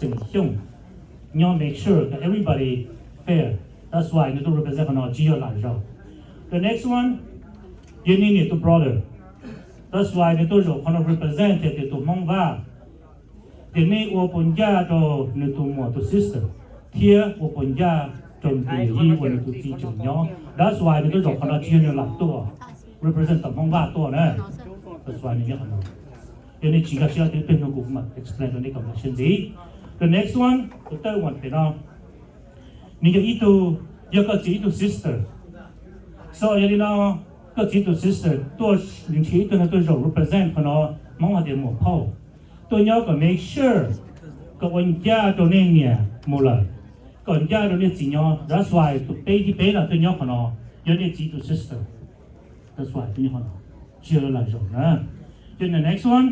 chỉnh chung nhau make sure that everybody fair. That's why you to represent on GR lại rồi. The next one, you need to brother. That's why you to rồi còn represent thì tụi mong va. Thì này open gia cho người tụi mò tụi sister. Here open gia trong cái gì của người tụi chị chồng nhau. That's why you to rồi còn GR lạiตัว represent ตมองว่าตัวนะ That's why นี่อย่างนั้นเดี๋ยวนี้จีกับเชื่อที่เป็นของกูมา explain ตรงนี้กับเช่นนี้ The next one the third one เป็นน้องนี่จะอีตัวยังก็จีตัว sister so อย่างนี้น้องก็จีตัว sister ตัวหนึ่งที่ตัวนั้นตัวเรา represent ของน้องมองว่าเดี๋ยวหมดพ่อตัวนี้ก็ make sure ก็วันย่าตัวนี้เนี่ยหมดเลยก่อนย่าตัวนี้จีน้อง That's why ตัวเป้ที่เป้น่ะตัวนี้ของน้องยังนี้จีตัว sister That's why ตัวนี้ของน้องchưa là rồi nè. Cho nên next one,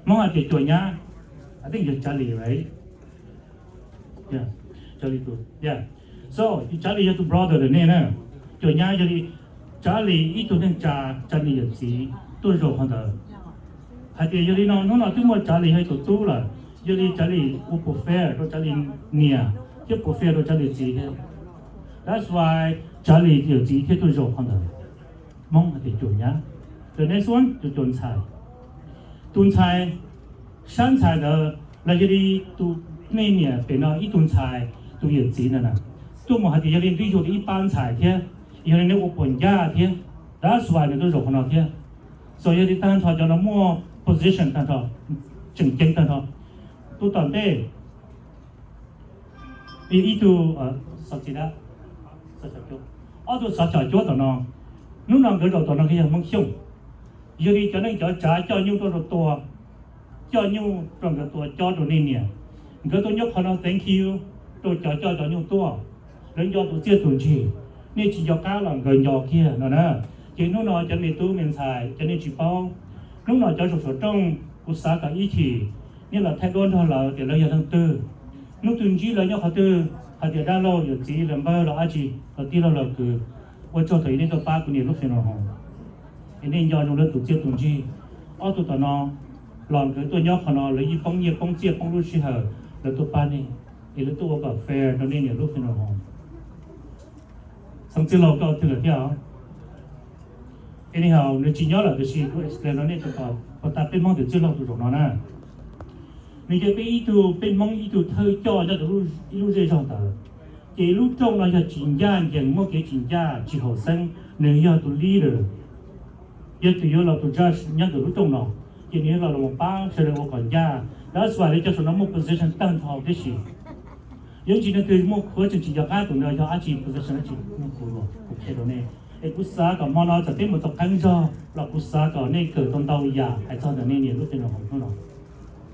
mong là cái tuổi nhá. I think you're Charlie, right? Yeah, Charlie too. Yeah. So, you Charlie you to brother the name nè. Tuổi nhá Charlie ít tuổi nên Charlie là gì? Tôi rồi không được. Hay thì giờ đi nó nói tôi mua Charlie hay tôi là giờ đi Charlie upo fair, tôi Charlie nia, chứ upo fair tôi Charlie gì hết. That's why Charlie là gì thế tôi rồi không được. Mong là cái tuổi nhá. The next one 就炖菜，炖菜，生菜的那这里都那年变了一炖菜都有钱了呢。都么还得这里对着的一般菜天，有人我本家天，that's why 你都肉很好天，所以的单套叫那么 position 单套，正经单套，都当得，一都实际的，实际做，都实际做到呢，侬能够做到那个样梦想。giờ đi cho nên cho nhung tôi cho nhung trong cái tôi cho tôi nên nè cái tôi nhóc họ nói thank you tôi cho nhung tôi đến do tôi chưa tuần gì nên chỉ cho cá là gần giò kia nó nè chỉ nó nói cho nên tôi mình xài cho nên chỉ bao lúc nào cho số trong cuộc xã cả ý chỉ nên là thay đổi thôi là để lấy giờ tháng tư lúc tuần gì là nhóc họ tư họ để đa lâu giờ chỉ làm bao là gì là tí là cứ tôi cho thấy đến tôi ba của nhiều lúc phải nói nên do chúng ta tổ chức tuần gì, ở tụi nó làm cái tôi nhóc họ lấy gì bông nhiệt bông chiết bông lúc xí hở là tụi ba này, thì là tụi bảo fair cho nên nhiều lúc phải nói hồng. Xong chưa lâu câu từ theo, anyhow nếu chỉ nhớ là cái gì tôi explain nó nên tụi bảo, và ta bên mong từ chưa lâu tụi nó nè. Mình cái ý tụi bên mong ý tụi thơi cho lúc dễ trong tờ, cái lúc trong là giờ chính gia nhận một cái chính gia chỉ học sinh nếu giờ tụi leader giờ tụi là tụi judge nhớ tụi lúc trong nó, cái này là một ba sẽ là một quản gia, that's why để cho số nó một position tăng thọ cái gì, những chuyện này từ một khối chỉ cho các tụi nó cho chỉ position chỉ một khối rồi, ok rồi này, cái quốc gia còn món nó sẽ tiếp một tập căng do là quốc gia còn nên cử tôn đầu già hay cho nên nhiều lúc trên nó không nó,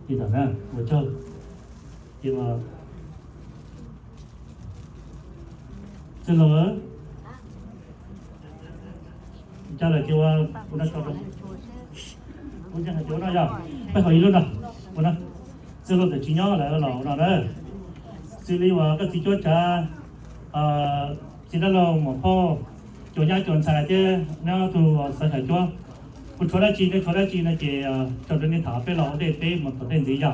thì thằng này vừa chơi, thì mà xin lỗi trả lời cho cô đã cho tôi cô chẳng chỗ nào giờ phải hỏi luôn rồi cô nói xin lỗi để chỉ nhớ lại là nào đấy xử lý và các chỉ cho trả chỉ là một kho chỗ nhà chọn xài chứ nó từ xài cho cô chỗ đó chỉ này chỉ cho đến thả phải lo để một cái gì vậy